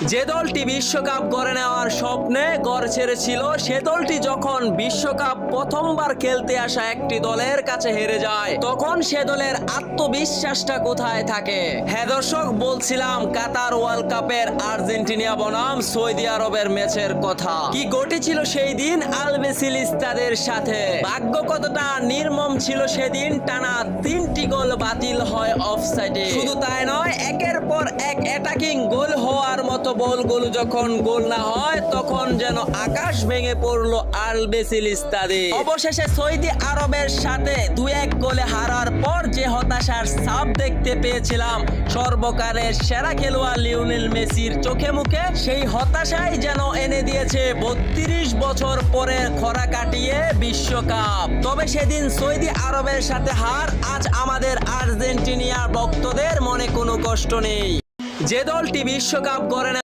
যে দলটি বিশ্বকাপ গড়ে নেওয়ার স্বপ্নে ঘর ছেড়েছিল, সে দলটি যখন বিশ্বকাপ প্রথমবার খেলতে আসা একটি দলের কাছে হেরে যায়, তখন সে দলের আত্মবিশ্বাসটা কোথায় থাকে? হ্যাঁ দর্শক, বলছিলাম কাতার ওয়ার্ল্ড কাপের আর্জেন্টিনা বনাম সৌদি আরবের ম্যাচের কথা। কি ঘটেছিল সেই দিন আলবিসেলেস্তাদের সাথে? ভাগ্য কতটা নির্মম ছিল সেদিন, টানা 3টি গোল বাতিল হয় অফসাইডে। শুধু তাই নয়, একের পর এক অ্যাটাকিং গোল হওয়ার মতো বলগুলো যখন গোল না হয়, তখন যেন আকাশ ভেঙে পড়লো আলবিসেলেস্তাদের। অবশেষে সৌদি আরবের সাথে 2-1 গোলে হারার পর যে হতাশার ছাপ দেখতে পেয়েছিলাম সর্বকালের সেরা খেলোয়াড় লিওনেল মেসির চোখে মুখে, সেই হতাশাই যেন এনে দিয়েছে 32 বছর পরে খরা কাটিয়ে বিশ্বকাপ। তবে সেদিন সৌদি আরবের সাথে হার, আজ আমাদের আর্জেন্টিনার ভক্তদের মনে কোনো কষ্ট নেই। যে দলটি বিশ্বকাপ গড়ে